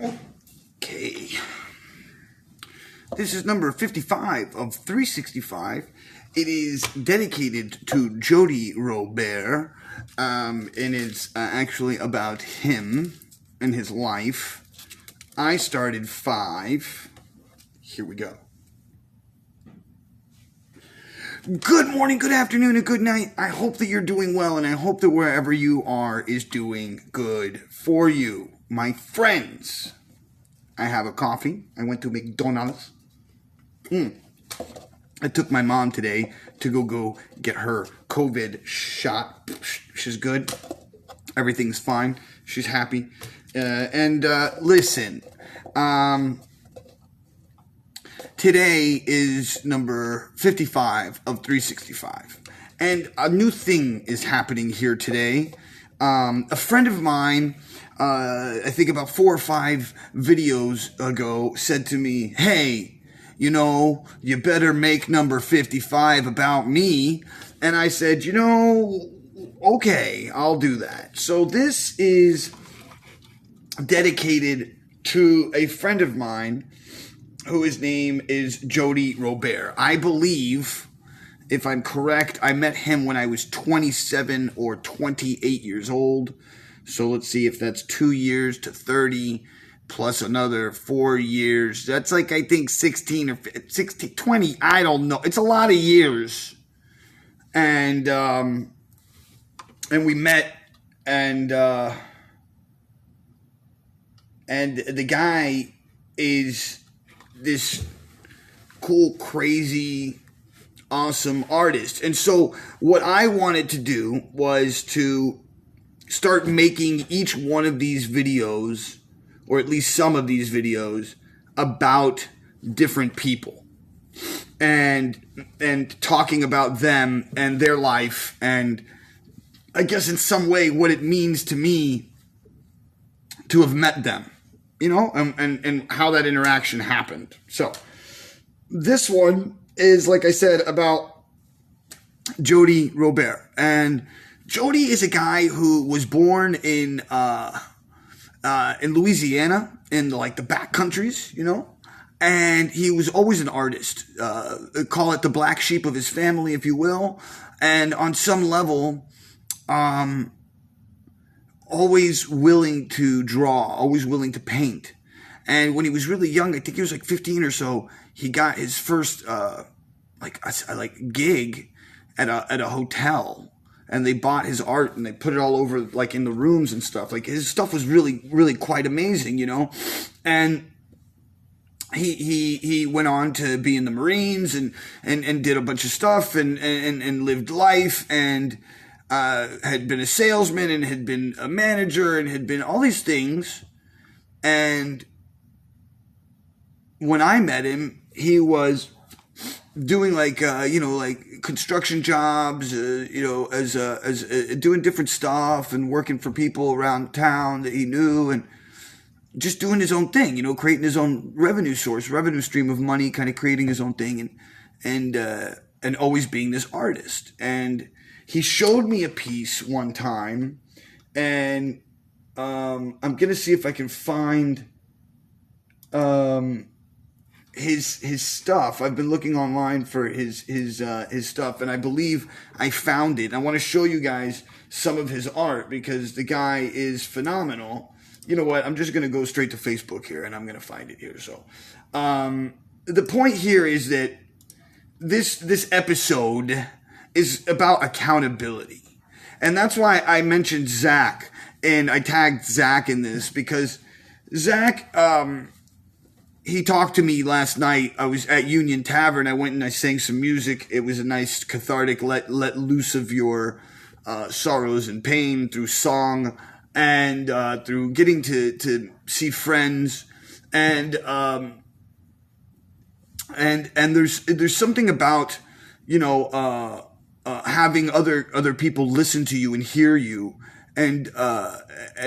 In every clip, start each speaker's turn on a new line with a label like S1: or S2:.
S1: Okay. This is number 55 of 365. It is dedicated to Jody Robert, and it's actually about him and his life. I started 5. Here we go. Good morning, good afternoon, and good night. I hope that you're doing well, and I hope that wherever you are is doing good for you. My friends, I have a coffee. I went to McDonald's. I took my mom today to go get her COVID shot. She's good. Everything's fine. She's happy. Listen, today is number 55 of 365. And a new thing is happening here today. A friend of mine, I think about 4 or 5 videos ago, said to me, hey, you know, you better make number 55 about me. And I said, okay, I'll do that. So this is dedicated to a friend of mine whose name is Jody Robert. I believe, if I'm correct, I met him when I was 27 or 28 years old. So let's see if that's 2 years to 30 plus another 4 years. That's like, I think 16 or 16, 20. I don't know. It's a lot of years. And we met, and the guy is this cool, crazy, awesome artist. And so what I wanted to do was to start making each one of these videos, or at least some of these videos, about different people and talking about them and their life, and I guess in some way what it means to me to have met them, and how that interaction happened. So this one is, like I said, about Jody Robert. And Jody is a guy who was born in Louisiana, in the back countries, and he was always an artist. Call it the black sheep of his family, if you will. And on some level, always willing to draw, always willing to paint. And when he was really young, I think he was like 15 or so, he got his first gig at a hotel. And they bought his art and they put it all over, in the rooms and stuff. His stuff was really, really quite amazing, And he went on to be in the Marines and did a bunch of stuff and lived life, and had been a salesman and had been a manager and had been all these things. And when I met him, he was doing construction jobs, as doing different stuff and working for people around town that he knew, and just doing his own thing, creating his own revenue stream of money, kind of creating his own thing, and always being this artist. And he showed me a piece one time, and I'm gonna see if I can find his stuff. I've been looking online for his stuff, and I believe I found it. I want to show you guys some of his art because the guy is phenomenal. You know what? I'm just going to go straight to Facebook here, and I'm going to find it here. So, the point here is that this episode is about accountability, and that's why I mentioned Zac, and I tagged Zac in this because Zac, he talked to me last night. I was at Union Tavern. I went and I sang some music. It was a nice cathartic let loose of your sorrows and pain through song, and through getting to see friends, and there's something about having other people listen to you and hear you, and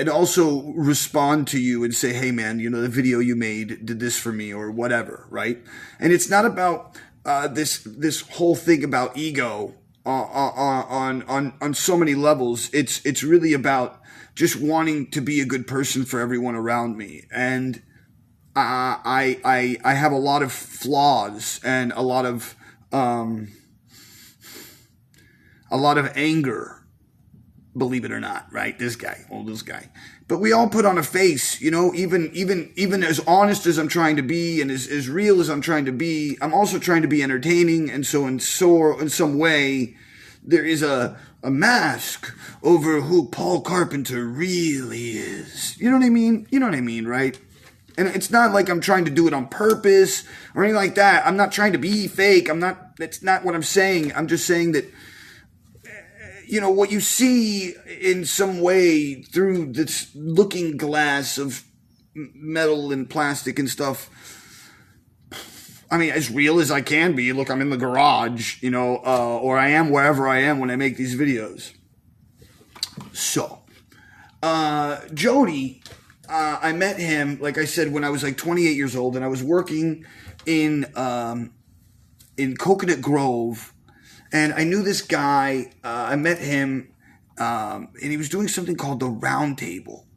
S1: also respond to you and say, hey man, the video you made did this for me, or whatever, right? And it's not about this whole thing about ego on so many levels. It's really about just wanting to be a good person for everyone around me. And I have a lot of flaws and a lot of anger, believe it or not, right? This guy. But we all put on a face, even as honest as I'm trying to be and as real as I'm trying to be, I'm also trying to be entertaining. And so in some way, there is a mask over who Paul Carpenter really is. You know what I mean? You know what I mean, right? And it's not like I'm trying to do it on purpose or anything like that. I'm not trying to be fake. That's not what I'm saying. I'm just saying that, what you see in some way through this looking glass of metal and plastic and stuff, I mean, as real as I can be. Look, I'm in the garage, or I am wherever I am when I make these videos. So, Jody, I met him, like I said, when I was like 28 years old, and I was working in Coconut Grove. And I knew this guy, I met him, and he was doing something called the Round Table.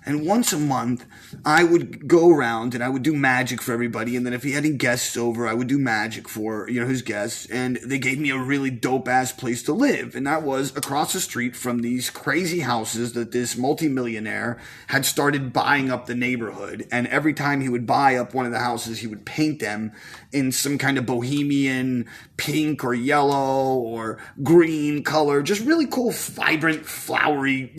S1: And once a month, I would go around and I would do magic for everybody. And then if he had any guests over, I would do magic for, his guests. And they gave me a really dope-ass place to live. And that was across the street from these crazy houses that this multimillionaire had started buying up the neighborhood. And every time he would buy up one of the houses, he would paint them in some kind of bohemian pink or yellow or green color. Just really cool, vibrant, flowery,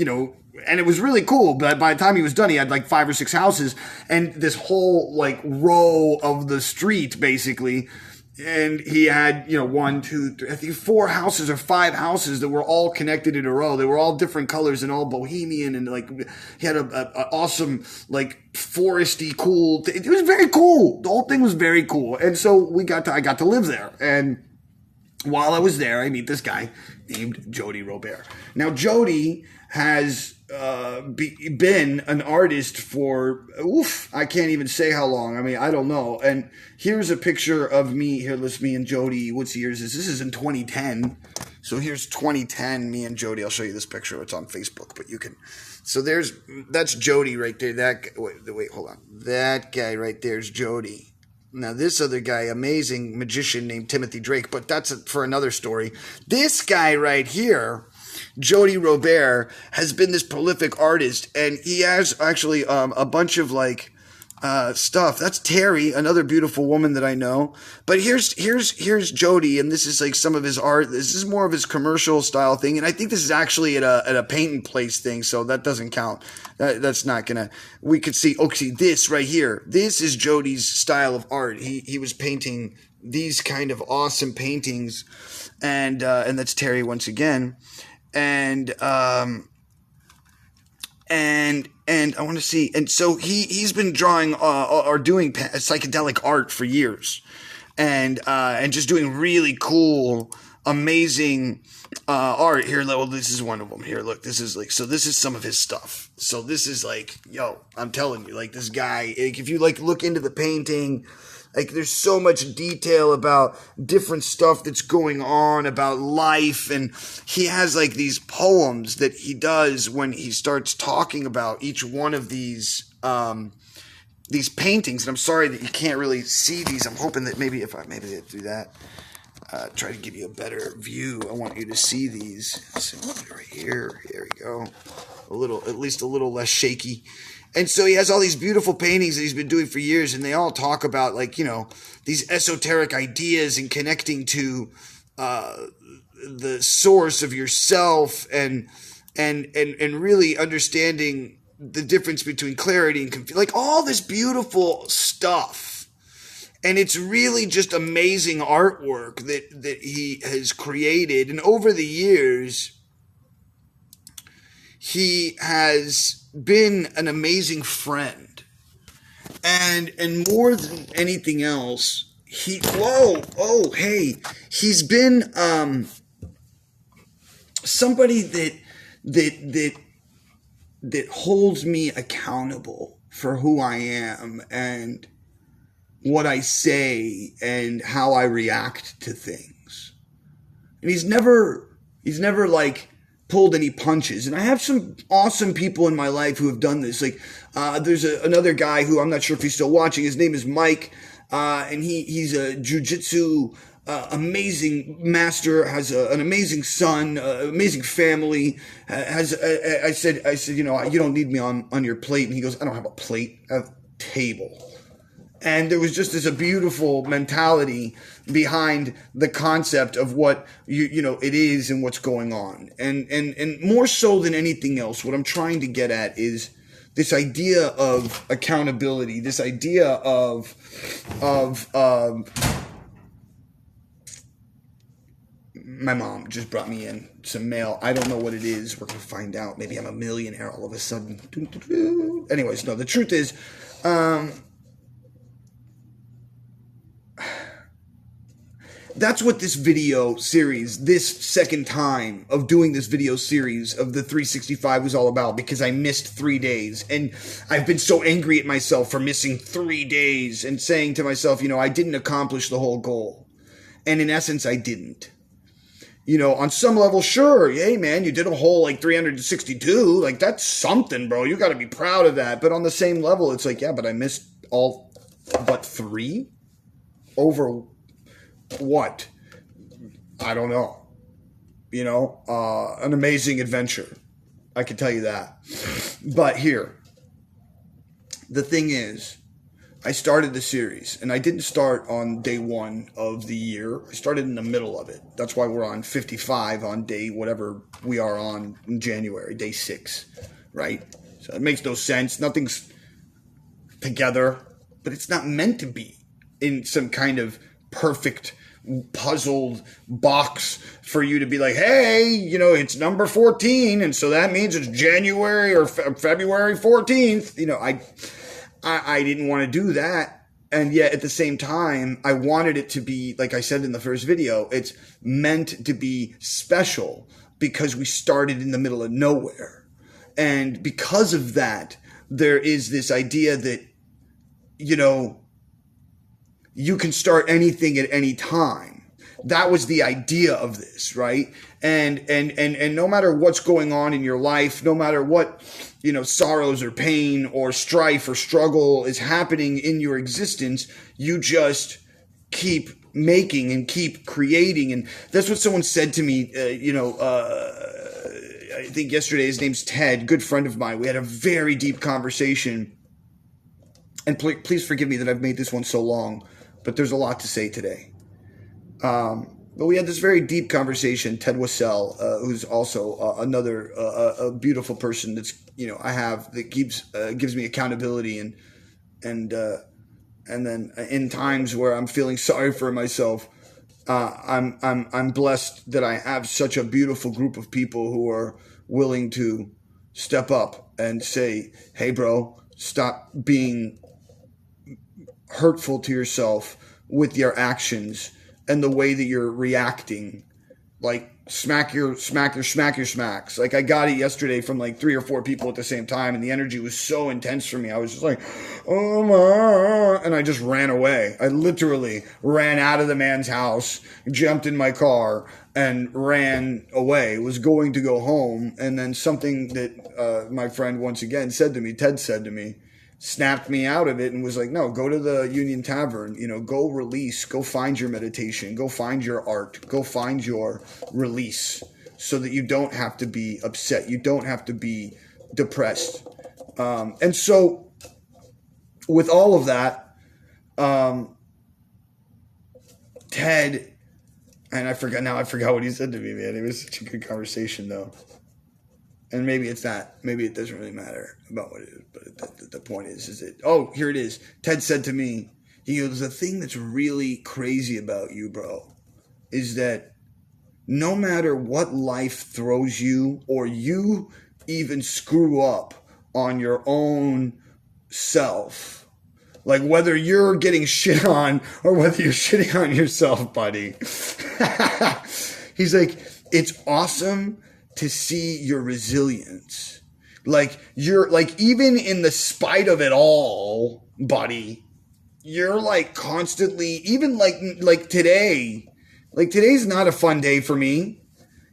S1: and it was really cool. But by the time he was done, he had like 5 or 6 houses and this whole like row of the street basically. And he had, 1, 2, 3, I think 4 houses or 5 houses that were all connected in a row. They were all different colors and all bohemian. And like he had a awesome, like foresty cool. It was very cool. The whole thing was very cool. And so I got to live there. And while I was there, I meet this guy named Jody Robert. Now, Jody has been an artist for, I can't even say how long. I mean, I don't know. And here's a picture of me. Here, let's me and Jody. What's the year is this? This is in 2010. So here's 2010, me and Jody. I'll show you this picture. It's on Facebook, but you can. So that's Jody right there. Wait, hold on. That guy right there is Jody. Now, this other guy, amazing magician named Timothy Drake, but that's for another story. This guy right here, Jody Robert, has been this prolific artist, and he has actually a bunch of like stuff. That's Terry, another beautiful woman that I know. But here's Jody, and this is like some of his art. This is more of his commercial style thing, and I think this is actually at a paint and place thing, so that doesn't count. That's not gonna. We could see. Oh, see this right here. This is Jody's style of art. He was painting these kind of awesome paintings, and that's Terry once again. And I want to see, and so he's been drawing or doing psychedelic art for years, and just doing really cool, amazing art. Here, well, this is one of them. Here, look, this is like, so this is some of his stuff. So this is like, I'm telling you, like this guy, like, if you like look into the painting. Like, there's so much detail about different stuff that's going on, about life, and he has, like, these poems that he does when he starts talking about each one of these paintings, and I'm sorry that you can't really see these. I'm hoping that maybe I do that, try to give you a better view. I want you to see these. So, right here, there we go. At least a little less shaky. And so he has all these beautiful paintings that he's been doing for years, and they all talk about, like, these esoteric ideas and connecting to the source of yourself and really understanding the difference between clarity and confusion. Like, all this beautiful stuff. And it's really just amazing artwork that he has created. And over the years, he has been an amazing friend, and more than anything else, he's been somebody that holds me accountable for who I am and what I say and how I react to things. And he's never like pulled any punches. And I have some awesome people in my life who have done this. Like, there's another guy who I'm not sure if he's still watching. His name is Mike, and he's a jujitsu amazing master, has an amazing son, amazing family. I said, you know, you don't need me on your plate. And he goes, I don't have a plate, I have a table. And there was just this a beautiful mentality behind the concept of what you know it is and what's going on. And more so than anything else, what I'm trying to get at is this idea of accountability, this idea of my mom just brought me in some mail. I don't know what it is. We're going to find out. Maybe I'm a millionaire all of a sudden. Anyways, no, the truth is, that's what this video series, this second time of doing this video series of the 365 was all about, because I missed 3 days. And I've been so angry at myself for missing 3 days and saying to myself, you know, I didn't accomplish the whole goal. And in essence, I didn't. You know, on some level, sure, hey man, you did a whole like 362, like that's something, bro. You got to be proud of that. But on the same level, it's like, yeah, but I missed all but 3 over what? I don't know. You know, an amazing adventure. I can tell you that. But here, the thing is, I started the series, and I didn't start on day 1 of the year. I started in the middle of it. That's why we're on 55 on day whatever we are on in January, day 6, right? So it makes no sense. Nothing's together, but it's not meant to be in some kind of perfect puzzled box for you to be like, hey, you know, it's number 14, and so that means it's January or February 14th. You know, I didn't want to do that. And yet at the same time, I wanted it to be, like I said in the first video, it's meant to be special because we started in the middle of nowhere. And because of that, there is this idea that, you know, you can start anything at any time. That was the idea of this, right? And no matter what's going on in your life, no matter what, you know, sorrows or pain or strife or struggle is happening in your existence, you just keep making and keep creating. And that's what someone said to me, I think yesterday. His name's Ted, good friend of mine. We had a very deep conversation. And please forgive me that I've made this one so long, but there's a lot to say today. But we had this very deep conversation. Ted Wassell, who's also another a beautiful person that's, you know, I have, that gives me accountability and then in times where I'm feeling sorry for myself, I'm blessed that I have such a beautiful group of people who are willing to step up and say, hey bro, stop being hurtful to yourself with your actions and the way that you're reacting. Like smack your smacks. Like I got it yesterday from like 3 or 4 people at the same time, and the energy was so intense for me. I was just like, oh my, and I just ran away. I literally ran out of the man's house, jumped in my car, and ran away. Was going to go home, and then something that my friend once again said to me, Ted said to me, snapped me out of it and was like, no, go to the Union Tavern, you know, go release, go find your meditation, go find your art, go find your release so that you don't have to be upset. You don't have to be depressed. And so with all of that, Ted, and I forgot what he said to me, man. It was such a good conversation though. And maybe it's not. Maybe it doesn't really matter about what it is. But the point is that, oh, here it is. Ted said to me, he goes, the thing that's really crazy about you, bro, is that no matter what life throws you, or you even screw up on your own self, like whether you're getting shit on or whether you're shitting on yourself, buddy. He's like, it's awesome to see your resilience. Like you're like, even in the spite of it all, buddy, you're like constantly, even like today, like today's not a fun day for me.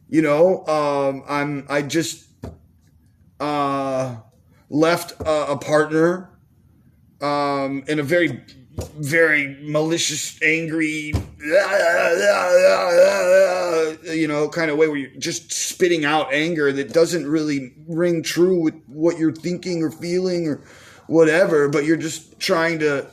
S1: You know, I just left a partner in a very, very malicious, angry, you know, kind of way where you're just spitting out anger that doesn't really ring true with what you're thinking or feeling or whatever, but you're just trying to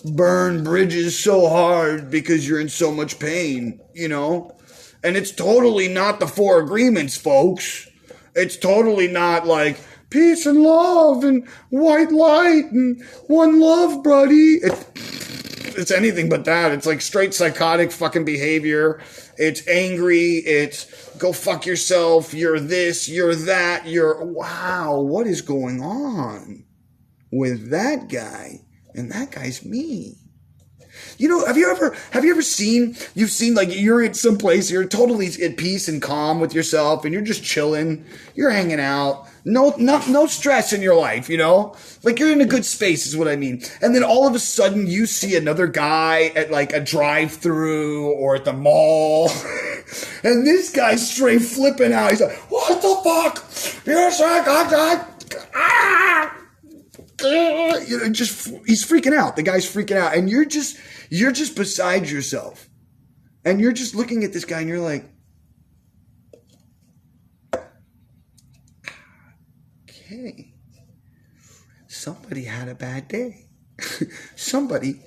S1: burn bridges so hard because you're in so much pain, you know? And it's totally not the four agreements, folks. It's totally not like peace and love and white light and one love, buddy. It's anything but that. It's like straight psychotic fucking behavior. It's angry. It's go fuck yourself. You're this, you're that, wow, what is going on with that guy? And that guy's me. You know, have you ever seen, you've seen like you're at some place, you're totally at peace and calm with yourself and you're just chilling, you're hanging out, no stress in your life, you know, like you're in a good space is what I mean. And then all of a sudden you see another guy at like a drive-through or at the mall and this guy's straight flipping out. He's like, what the fuck? You're you know, just he's freaking out. The guy's freaking out, and you're just beside yourself, and you're just looking at this guy, and you're like, okay, somebody had a bad day. somebody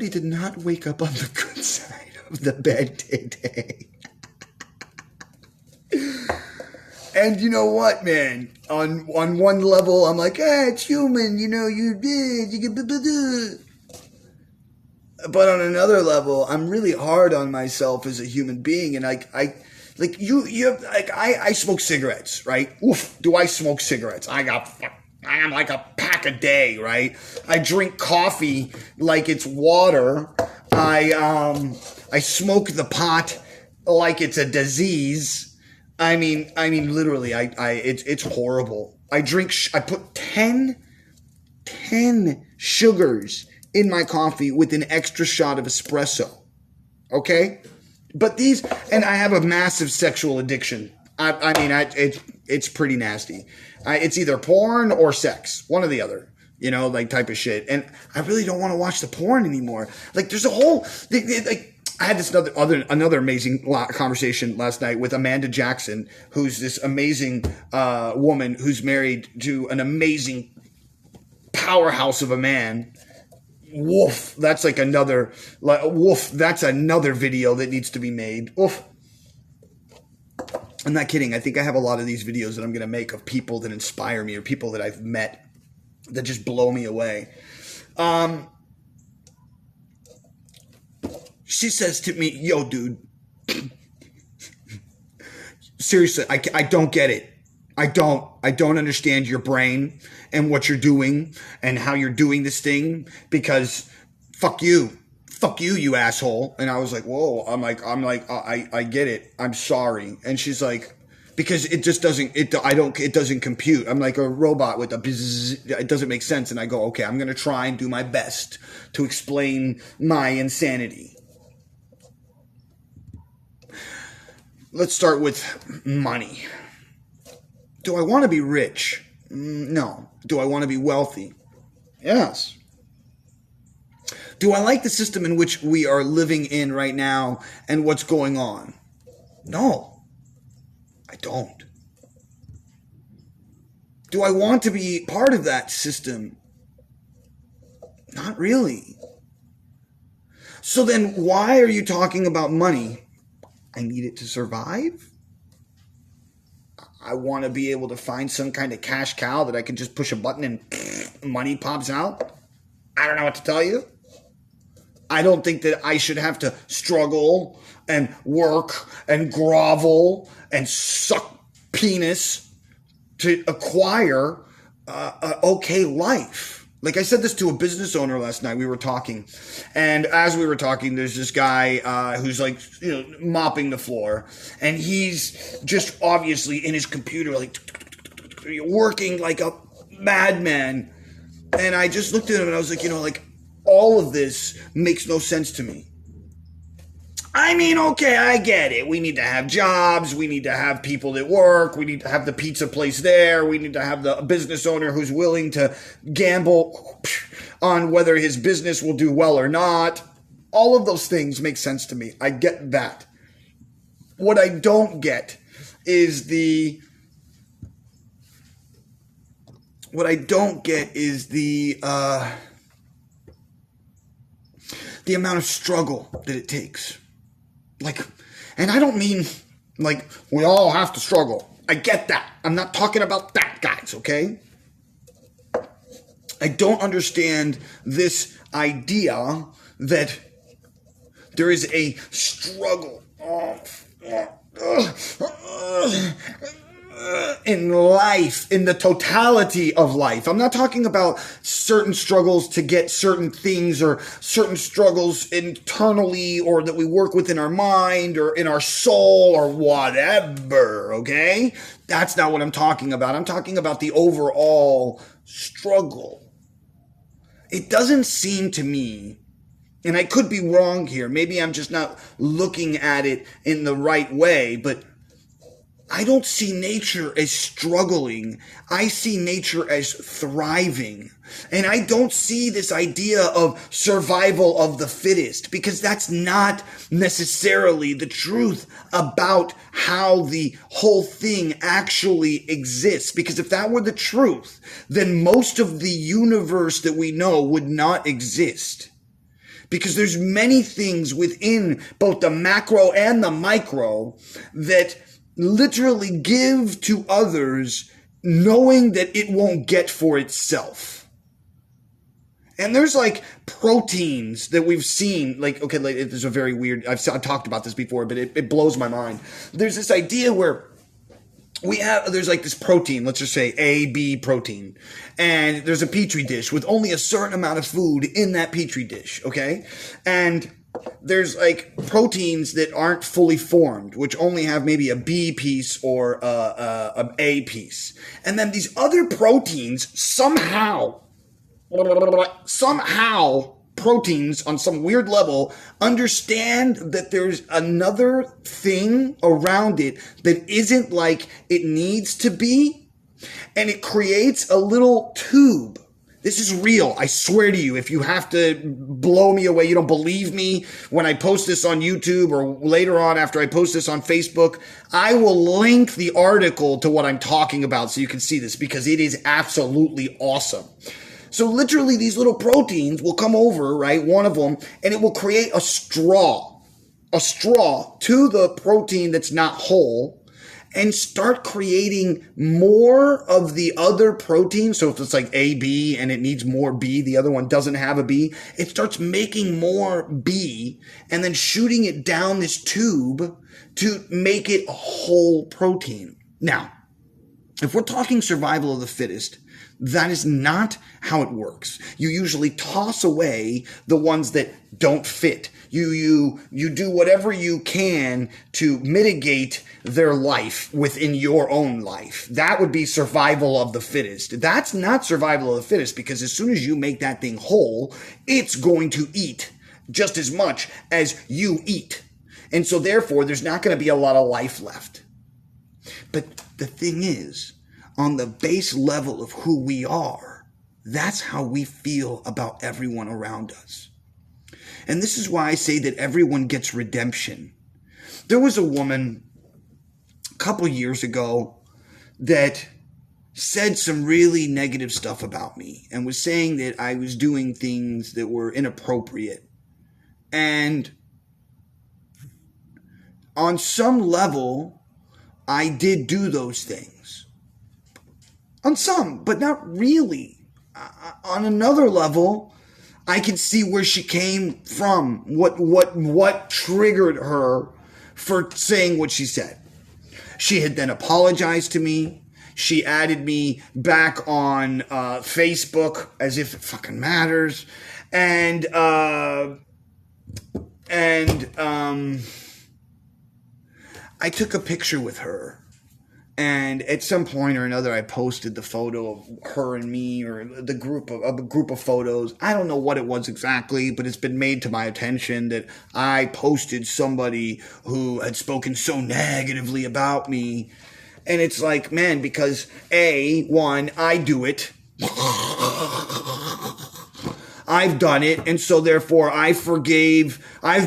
S1: did not wake up on the good side of the bad day. And you know what, man? On one level, I'm like, it's human, you know, you did. But on another level, I'm really hard on myself as a human being, and I smoke cigarettes, right? Oof, do I smoke cigarettes? I am like a pack a day, right? I drink coffee like it's water. I smoke the pot like it's a disease. I mean, literally, it's horrible. I put 10 sugars in my coffee with an extra shot of espresso. Okay? But and I have a massive sexual addiction. It's pretty nasty. It's either porn or sex, one or the other, you know, like type of shit. And I really don't want to watch the porn anymore. Like there's a whole, I had this another amazing conversation last night with Amanda Jackson, who's this amazing woman who's married to an amazing powerhouse of a man. Woof, that's like that's another video that needs to be made. Woof. I'm not kidding. I think I have a lot of these videos that I'm going to make of people that inspire me or people that I've met that just blow me away. She says to me, yo, dude, seriously, I don't get it. I don't understand your brain and what you're doing and how you're doing this thing because fuck you, you asshole. And I was like, whoa, I'm like, I get it. I'm sorry. And she's like, because it just doesn't, it doesn't compute. I'm like a robot with a bzzz, it doesn't make sense. And I go, okay, I'm going to try and do my best to explain my insanity. Let's start with money. Do I want to be rich? No. Do I want to be wealthy? Yes. Do I like the system in which we are living in right now and what's going on? No, I don't. Do I want to be part of that system? Not really. So then why are you talking about money? I need it to survive. I want to be able to find some kind of cash cow that I can just push a button and money pops out. I don't know what to tell you. I don't think that I should have to struggle and work and grovel and suck penis to acquire an okay life. Like I said this to a business owner last night. We were talking, and as we were talking, there's this guy who's like, mopping the floor, and he's just obviously in his computer, like working like a madman. And I just looked at him and I was like, like all of this makes no sense to me. I mean, okay, I get it. We need to have jobs. We need to have people that work. We need to have the pizza place there. We need to have the business owner who's willing to gamble on whether his business will do well or not. All of those things make sense to me. I get that. What I don't get is the amount of struggle that it takes. Like, and I don't mean like we all have to struggle. I get that. I'm not talking about that, guys, okay? I don't understand this idea that there is a struggle in life, in the totality of life. I'm not talking about certain struggles to get certain things or certain struggles internally or that we work with in our mind or in our soul or whatever, okay? That's not what I'm talking about. I'm talking about the overall struggle. It doesn't seem to me, and I could be wrong here, maybe I'm just not looking at it in the right way, but I don't see nature as struggling. I see nature as thriving. And I don't see this idea of survival of the fittest, because that's not necessarily the truth about how the whole thing actually exists. Because if that were the truth, then most of the universe that we know would not exist. Because there's many things within both the macro and the micro that literally give to others knowing that it won't get for itself. And there's like proteins that we've seen, like, okay, like, there's a very weird, I've talked about this before, but it blows my mind. There's this idea where there's like this protein, let's just say AB protein, and there's a petri dish with only a certain amount of food in that petri dish, okay? And there's like proteins that aren't fully formed, which only have maybe a B piece or an A piece. And then these other proteins somehow proteins on some weird level understand that there's another thing around it that isn't like it needs to be. And it creates a little tube. This is real. I swear to you, if you have to blow me away, you don't believe me when I post this on YouTube or later on after I post this on Facebook, I will link the article to what I'm talking about so you can see this, because it is absolutely awesome. So literally these little proteins will come over, right? One of them, and it will create a straw to the protein that's not whole, and start creating more of the other protein. So if it's like AB and it needs more B, the other one doesn't have a B, it starts making more B and then shooting it down this tube to make it a whole protein. Now, if we're talking survival of the fittest, that is not how it works. You usually toss away the ones that don't fit. You do whatever you can to mitigate their life within your own life. That would be survival of the fittest. That's not survival of the fittest, because as soon as you make that thing whole, it's going to eat just as much as you eat. And so therefore, there's not going to be a lot of life left. But the thing is, on the base level of who we are, that's how we feel about everyone around us. And this is why I say that everyone gets redemption. There was a woman a couple years ago that said some really negative stuff about me and was saying that I was doing things that were inappropriate. And on some level, I did do those things. On some, but not really. On another level, I can see where she came from, what triggered her for saying what she said. She had then apologized to me. She added me back on Facebook as if it fucking matters. And I took a picture with her. And at some point or another, I posted the photo of her and me, or the group of a group of photos. I don't know what it was exactly, but it's been made to my attention that I posted somebody who had spoken so negatively about me. And it's like, man, because one, I do it. I've done it, and so therefore I've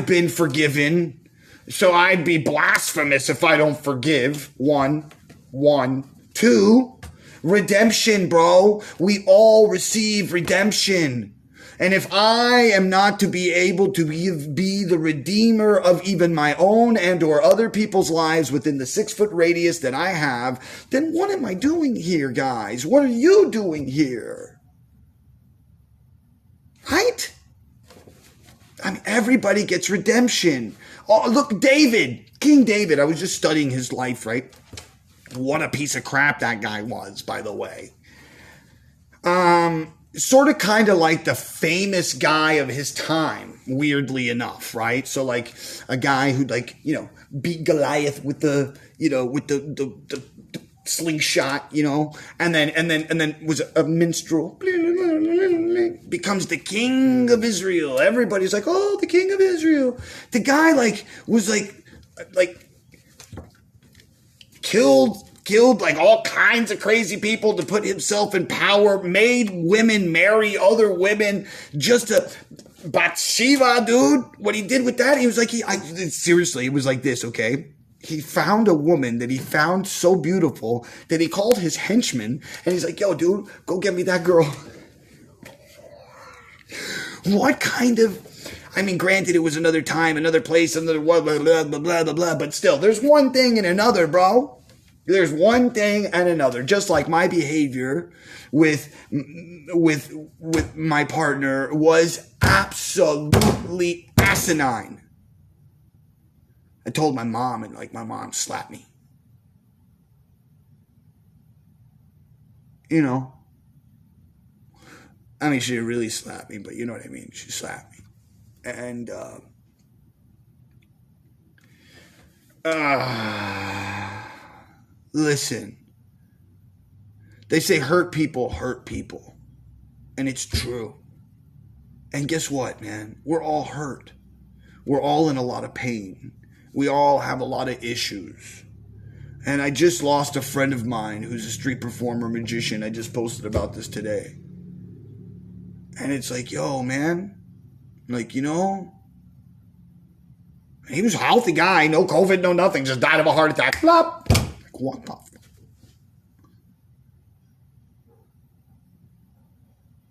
S1: been forgiven. So I'd be blasphemous if I don't forgive. One. Two, redemption, bro. We all receive redemption. And if I am not to be able to be the redeemer of even my own and or other people's lives within the 6-foot radius that I have, then what am I doing here, guys? What are you doing here? Right? I mean, everybody gets redemption. Oh, look, King David. I was just studying his life, right? What a piece of crap that guy was, by the way. Sort of kind of like the famous guy of his time, weirdly enough, right? So like a guy who beat Goliath with the slingshot, and then was a minstrel, becomes the king of Israel. Everybody's like, oh, the king of Israel. The guy was killed like all kinds of crazy people to put himself in power, made women marry other women just to Bathsheba, dude. What he did with that, he was like, seriously, it was like this, okay? He found a woman that he found so beautiful that he called his henchman, and he's like, yo, dude, go get me that girl. What kind of... I mean, granted, it was another time, another place, another blah, blah, blah, blah, blah, blah, blah, but still, there's one thing and another, bro. There's one thing and another. Just like my behavior with my partner was absolutely asinine. I told my mom, and my mom slapped me. I mean, she didn't really slap me, but you know what I mean. She slapped me. And, listen, they say hurt people. And it's true. And guess what, man? We're all hurt. We're all in a lot of pain. We all have a lot of issues. And I just lost a friend of mine who's a street performer, magician. I just posted about this today. And it's like, yo, man. He was a healthy guy. No COVID, no nothing. Just died of a heart attack. Flop. What the fuck?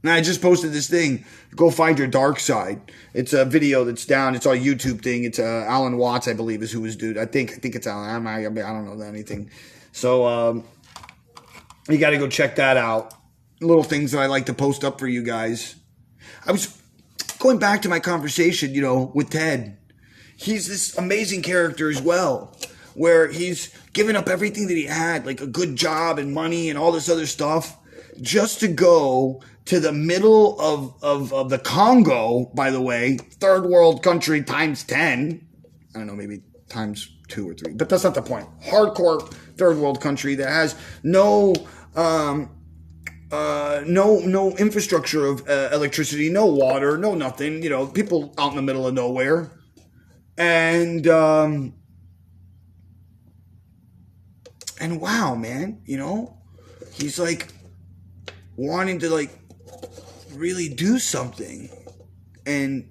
S1: And I just posted this thing. Go find your dark side. It's a video that's down. It's a YouTube thing. It's Alan Watts, I believe, is who his dude. I think it's Alan. I don't know anything. So you got to go check that out. Little things that I like to post up for you guys. I was going back to my conversation, with Ted. He's this amazing character as well, where he's given up everything that he had, like a good job and money and all this other stuff, just to go to the middle of the Congo, by the way, third world country times 10. I don't know, maybe times 2 or 3, but that's not the point. Hardcore third world country that has no infrastructure of electricity, no water, no nothing, people out in the middle of nowhere. And wow, man, he's wanting to really do something. And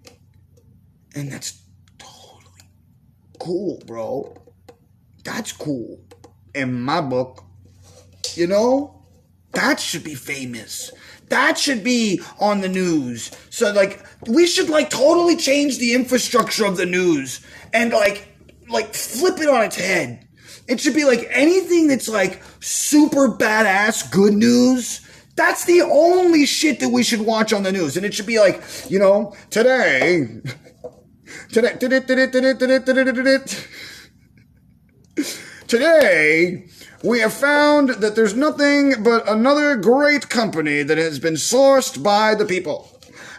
S1: that's totally cool, bro. That's cool. In my book, that should be famous. That should be on the news. So we should totally change the infrastructure of the news and flip it on its head. It should be anything that's super badass good news. That's the only shit that we should watch on the news. And it should be today, we have found that there's nothing but another great company that has been sourced by the people.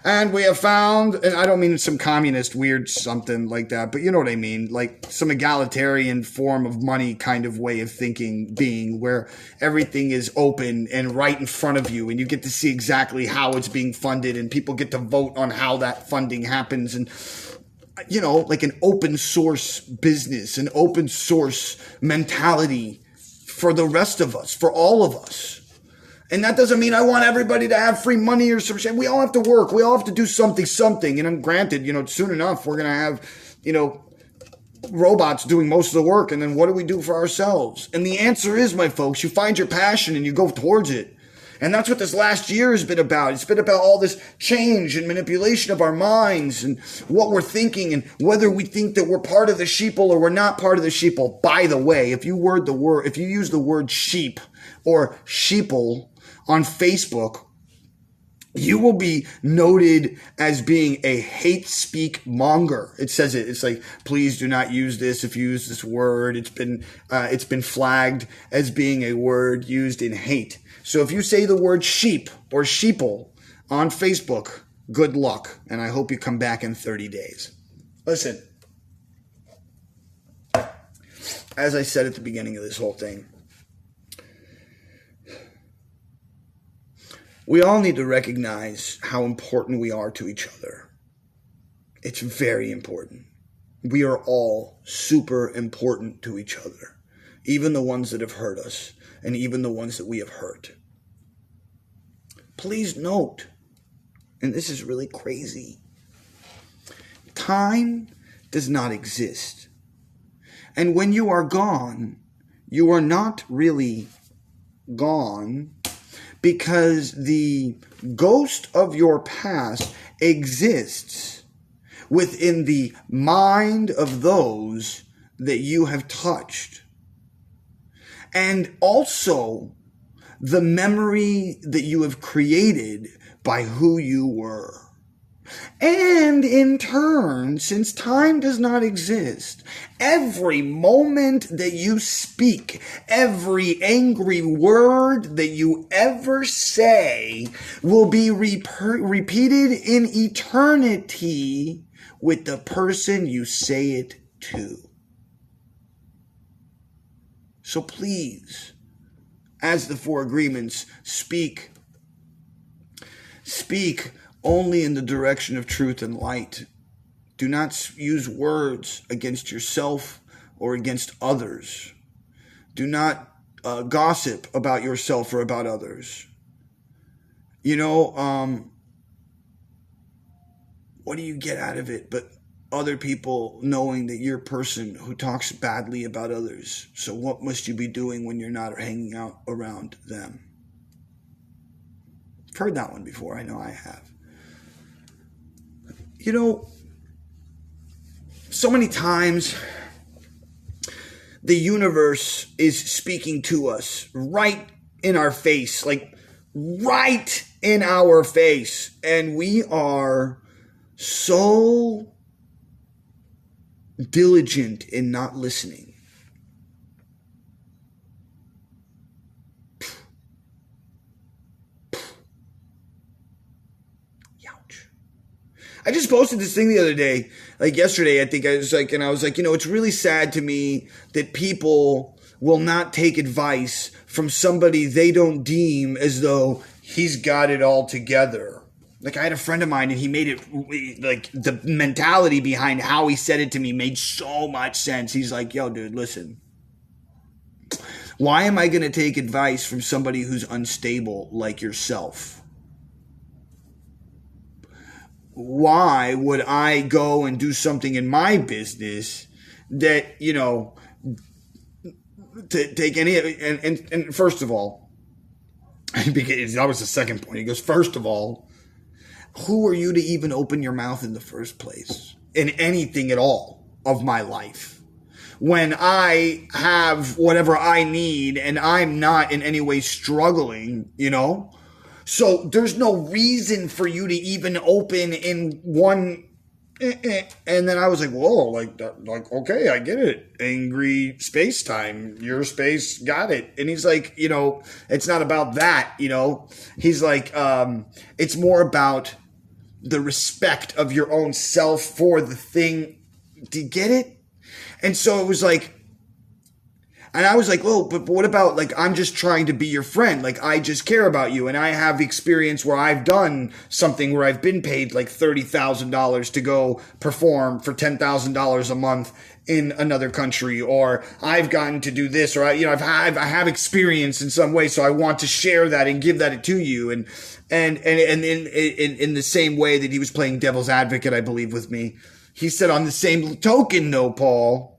S1: And we have found, and I don't mean some communist weird something like that, but you know what I mean, like some egalitarian form of money kind of way of thinking being where everything is open and right in front of you and you get to see exactly how it's being funded and people get to vote on how that funding happens and, you know, like an open source business, an open source mentality for the rest of us, for all of us. And that doesn't mean I want everybody to have free money or some shit. We all have to work. We all have to do something. And granted, you know, soon enough, we're going to have, you know, robots doing most of the work. And then what do we do for ourselves? And the answer is, my folks, you find your passion and you go towards it. And that's what this last year has been about. It's been about all this change and manipulation of our minds and what we're thinking and whether we think that we're part of the sheeple or we're not part of the sheeple. By the way, if you use the word sheep or sheeple on Facebook, you will be noted as being a hate speak monger. It says it. It's like, please do not use this if you use this word. It's been flagged as being a word used in hate. So if you say the word sheep or sheeple on Facebook, good luck. And I hope you come back in 30 days. Listen, as I said at the beginning of this whole thing, we all need to recognize how important we are to each other. It's very important. We are all super important to each other, even the ones that have hurt us and even the ones that we have hurt. Please note, and this is really crazy, time does not exist. And when you are gone, you are not really gone, because the ghost of your past exists within the mind of those that you have touched. And also the memory that you have created by who you were. And in turn, since time does not exist, every moment that you speak, every angry word that you ever say will be repeated in eternity with the person you say it to. So please, as the four agreements, speak only in the direction of truth and light. Do not use words against yourself or against others. Do not gossip about yourself or about others. You know, what do you get out of it but other people knowing that you're a person who talks badly about others? So what must you be doing when you're not hanging out around them? I've heard that one before. I know I have. You know, so many times the universe is speaking to us right in our face, like right in our face. And we are so diligent in not listening. I just posted this thing the other day, like yesterday, I think I was like, you know, it's really sad to me that people will not take advice from somebody they don't deem as though he's got it all together. Like I had a friend of mine and he made it, like the mentality behind how he said it to me made so much sense. He's like, yo, dude, listen, why am I going to take advice from somebody who's unstable like yourself? Why would I go and do something in my business that, you know, to take any, and first of all, that was the second point. He goes, first of all, who are you to even open your mouth in the first place in anything at all of my life? When I have whatever I need and I'm not in any way struggling, you know? So there's no reason for you to even open in one. And then I was like, whoa, like, okay, I get it. Angry space time. Your space got it. And he's like, you know, it's not about that, you know. He's like, it's more about the respect of your own self for the thing. Do you get it? And so it was like, and I was like, well, but what about, like, I'm just trying to be your friend. Like, I just care about you. And I have experience where I've done something where I've been paid like $30,000 to go perform for $10,000 a month in another country, or I've gotten to do this, or I have experience in some way. So I want to share that and give that to you. And in the same way that he was playing devil's advocate, I believe, with me, he said, on the same token, no, Paul,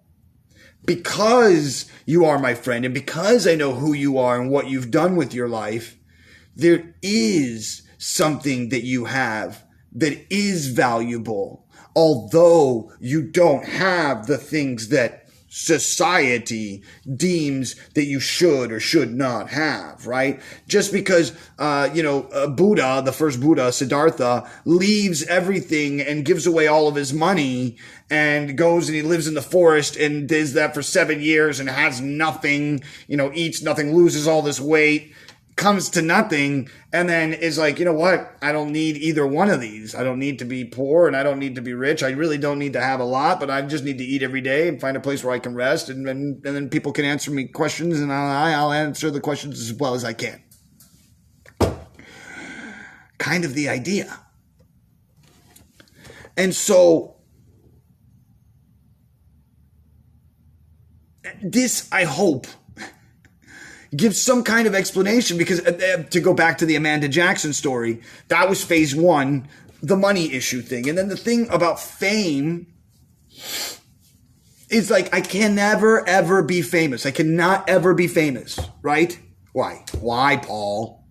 S1: because you are my friend and because I know who you are and what you've done with your life, there is something that you have that is valuable, although you don't have the things that society deems that you should or should not have, right? Just because, Buddha, the first Buddha, Siddhartha, leaves everything and gives away all of his money and goes and he lives in the forest and does that for 7 years and has nothing, eats nothing, loses all this weight, comes to nothing, and then is like, you know what? I don't need either one of these. I don't need to be poor and I don't need to be rich. I really don't need to have a lot, but I just need to eat every day and find a place where I can rest. And then people can answer me questions and I'll answer the questions as well as I can. Kind of the idea. And so this, I hope, gives some kind of explanation, because to go back to the Amanda Jackson story, that was phase one, the money issue thing. And then the thing about fame is like, I can never, ever be famous. I cannot ever be famous, right? Why? Why, Paul?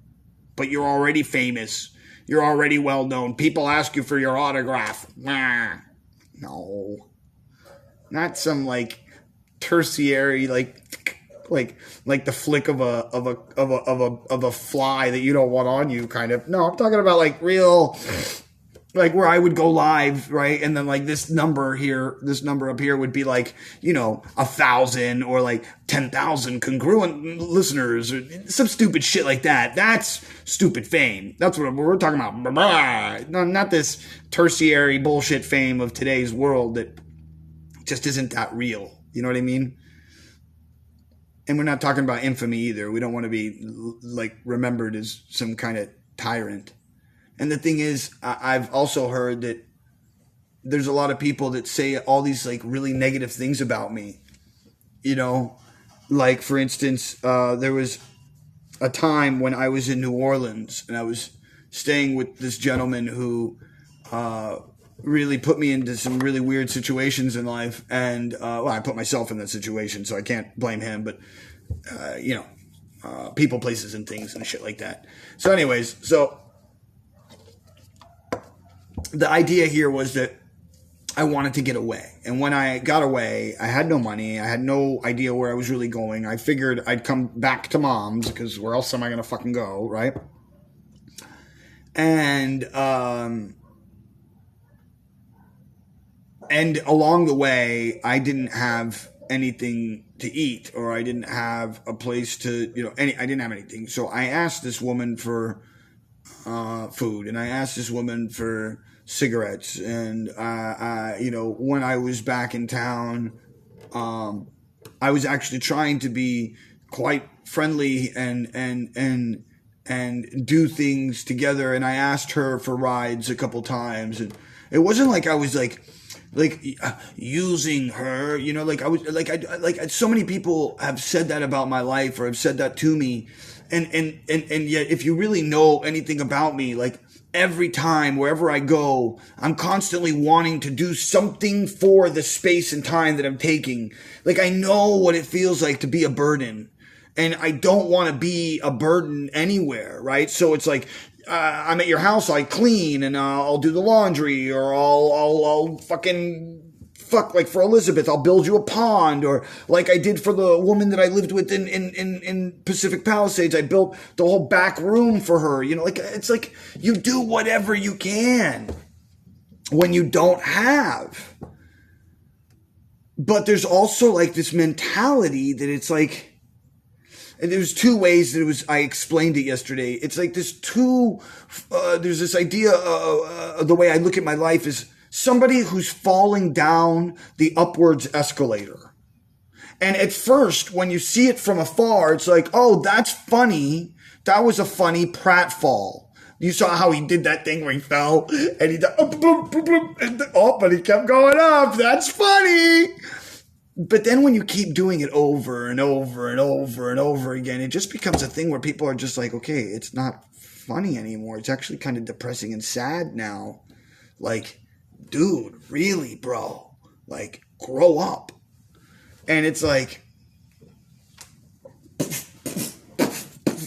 S1: But you're already famous. You're already well known. People ask you for your autograph. Nah. No. Not some like tertiary, like the flick of a fly that you don't want on you, kind of. No, I'm talking about like real, like where I would go live, right? And then like this number up here would be like, 1,000 or like 10,000 congruent listeners or some stupid shit like that. That's stupid fame. That's what we're talking about. No, not this tertiary bullshit fame of today's world that just isn't that real. You know what I mean? And we're not talking about infamy either. We don't want to be like remembered as some kind of tyrant. And the thing is, I've also heard that there's a lot of people that say all these like really negative things about me. Like for instance, there was a time when I was in New Orleans and I was staying with this gentleman who really put me into some really weird situations in life. And, I put myself in that situation, so I can't blame him, but, people, places, and things and shit like that. So anyways, the idea here was that I wanted to get away. And when I got away, I had no money. I had no idea where I was really going. I figured I'd come back to mom's, because where else am I going to fucking go, right? And along the way, I didn't have anything to eat, or I didn't have a place to, I didn't have anything. So I asked this woman for food, and I asked this woman for cigarettes. And, when I was back in town, I was actually trying to be quite friendly and do things together. And I asked her for rides a couple times, and it wasn't like I was like using her, I was like so many people have said that about my life, or have said that to me. And yet, if you really know anything about me, like every time, wherever I go, I'm constantly wanting to do something for the space and time that I'm taking. Like, I know what it feels like to be a burden, and I don't want to be a burden anywhere, right? So it's like, I'm at your house, I clean, and I'll do the laundry, or I'll fuck, like for Elizabeth, I'll build you a pond, or like I did for the woman that I lived with in Pacific Palisades, I built the whole back room for her. Like, it's like you do whatever you can when you don't have. But there's also like this mentality that it's like, And there's two ways that I explained it yesterday. It's like there's this idea, the way I look at my life is somebody who's falling down the upwards escalator. And at first, when you see it from afar, it's like, oh, that's funny. That was a funny pratfall. You saw how he did that thing where he fell and he but he kept going up. That's funny. But then when you keep doing it over and over and over and over again, it just becomes a thing where people are just like, okay, it's not funny anymore. It's actually kind of depressing and sad now. Like, dude, really, bro? Like, grow up. And it's like,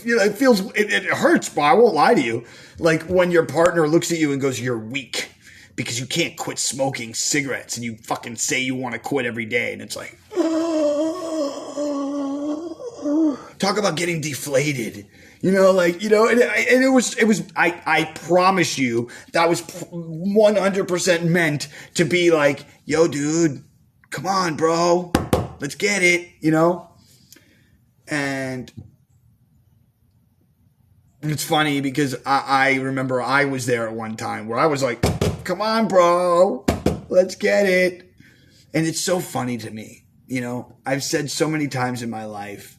S1: it hurts, but I won't lie to you. Like when your partner looks at you and goes, you're weak because you can't quit smoking cigarettes, and you fucking say you want to quit every day. And it's like, talk about getting deflated, and it was, I promise you that was 100% meant to be like, yo, dude, come on, bro, let's get it, and it's funny because I remember I was there at one time where I was like, come on, bro, let's get it. And it's so funny to me. I've said so many times in my life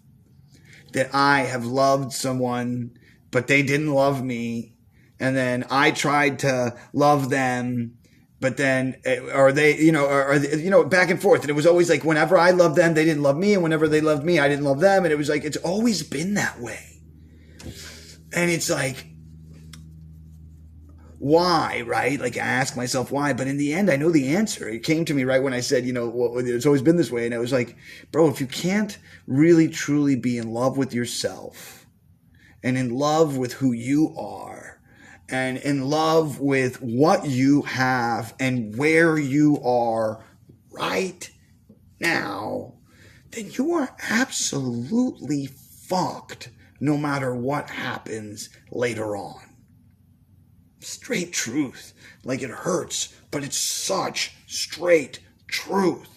S1: that I have loved someone, but they didn't love me. And then I tried to love them, but then, back and forth. And it was always like, whenever I loved them, they didn't love me. And whenever they loved me, I didn't love them. And it was like, it's always been that way. And it's like, why, right? Like I ask myself why, but in the end, I know the answer. It came to me right when I said, it's always been this way. And I was like, bro, if you can't really truly be in love with yourself and in love with who you are and in love with what you have and where you are right now, then you are absolutely fucked no matter what happens later on. Straight truth. Like it hurts, but it's such straight truth.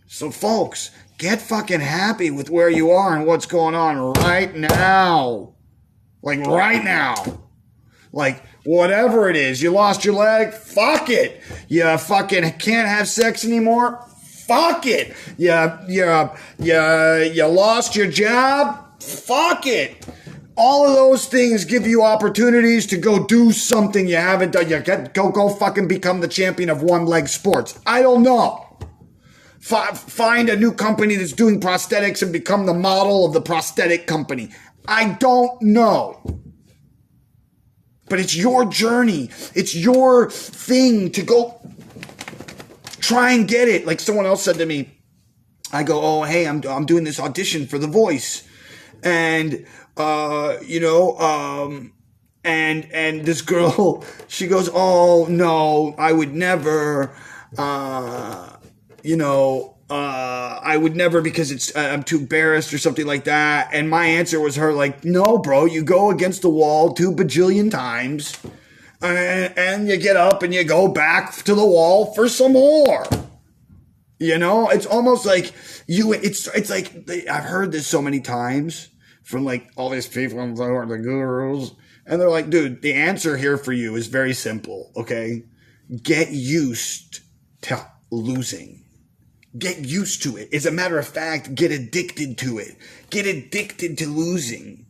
S1: So folks, get fucking happy with where you are and what's going on right now. Like right now. Like whatever it is. You lost your leg? Fuck it. You fucking can't have sex anymore? Fuck it. You lost your job? Fuck it. All of those things give you opportunities to go do something you haven't done yet. Go fucking become the champion of one-leg sports. I don't know. Find a new company that's doing prosthetics and become the model of the prosthetic company. I don't know. But it's your journey. It's your thing to go try and get it. Like someone else said to me, I go, oh, hey, I'm doing this audition for The Voice. And, and this girl, she goes, oh no, I would never, I would never because I'm too embarrassed or something like that. And my answer was her like, no, bro, you go against the wall 2 bajillion times and you get up and you go back to the wall for some more. It's almost like it's like, I've heard this so many times from like all these people who are the gurus. And they're like, dude, the answer here for you is very simple. Okay. Get used to losing. Get used to it. As a matter of fact, get addicted to it. Get addicted to losing.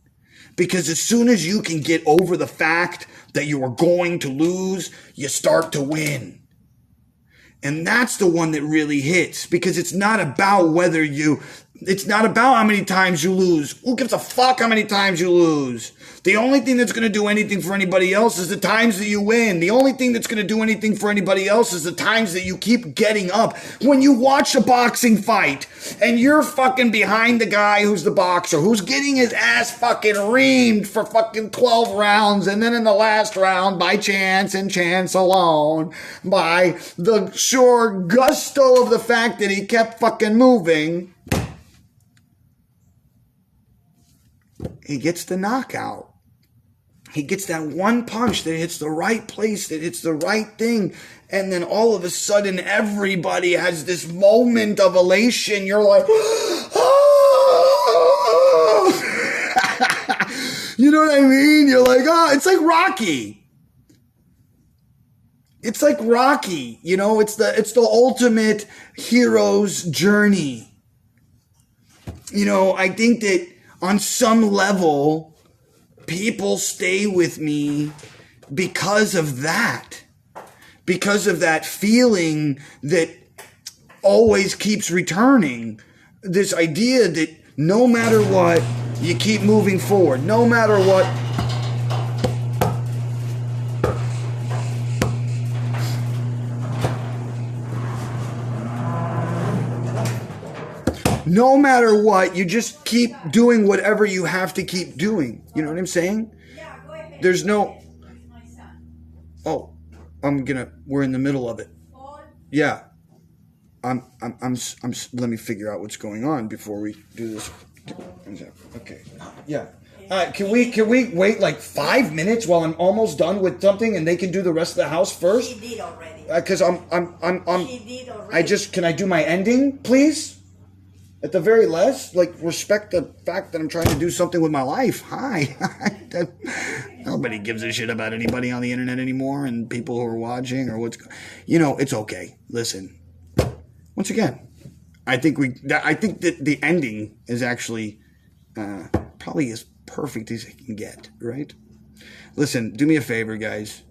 S1: Because as soon as you can get over the fact that you are going to lose, you start to win. And that's the one that really hits, because it's not about it's not about how many times you lose. Who gives a fuck how many times you lose? The only thing that's going to do anything for anybody else is the times that you win. The only thing that's going to do anything for anybody else is the times that you keep getting up. When you watch a boxing fight and you're fucking behind the guy who's the boxer, who's getting his ass fucking reamed for fucking 12 rounds, and then in the last round, by chance and chance alone, by the sure gusto of the fact that he kept fucking moving, he gets the knockout. He gets that one punch that hits the right place, that hits the right thing. And then all of a sudden, everybody has this moment of elation. You're like, ah! You know what I mean? You're like, oh, it's like Rocky. It's like Rocky. You know, it's the ultimate hero's journey. You know, I think that on some level, people stay with me because of that. Because of that feeling that always keeps returning. This idea that no matter what, you keep moving forward. No matter what. No matter what, you just keep doing whatever you have to keep doing. You know what I'm saying?
S2: Yeah, go ahead.
S1: There's no...
S2: It's my son.
S1: Oh, we're in the middle of it. Yeah. Let me figure out what's going on before we do this. Okay. Yeah. Can we wait like 5 minutes while I'm almost done with something and they can do the rest of the house first?
S2: She did already.
S1: Because
S2: She did already.
S1: can I do my ending, please? At the very least, like, respect the fact that I'm trying to do something with my life. Hi. Nobody gives a shit about anybody on the internet anymore and people who are watching or it's okay. Listen, once again, I think that the ending is actually probably as perfect as it can get, right? Listen, do me a favor, guys.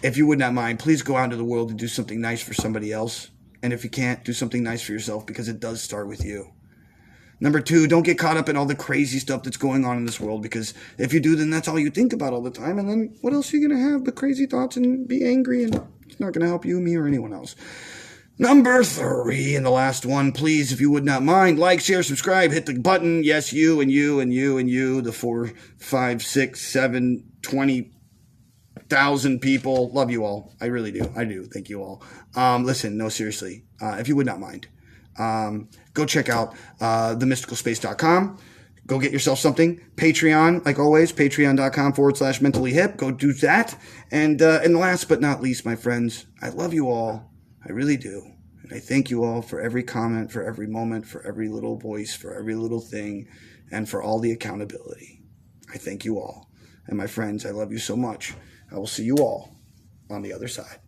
S1: If you would not mind, please go out into the world and do something nice for somebody else. And if you can't, do something nice for yourself because it does start with you. Number 2, don't get caught up in all the crazy stuff that's going on in this world because if you do, then that's all you think about all the time. And then what else are you going to have but crazy thoughts and be angry and it's not going to help you, me, or anyone else. Number 3 and the last one, please, if you would not mind, like, share, subscribe, hit the button. Yes, you and you and you and you, the 4, 5, 6, 7, 20,000 people. Love you all. I really do. I do. Thank you all. Listen, no, seriously, if you would not mind. Go check out themysticalspace.com. Go get yourself something. Patreon, like always, patreon.com/mentallyhip. Go do that. And last but not least, my friends, I love you all. I really do. And I thank you all for every comment, for every moment, for every little voice, for every little thing, and for all the accountability. I thank you all. And my friends, I love you so much. I will see you all on the other side.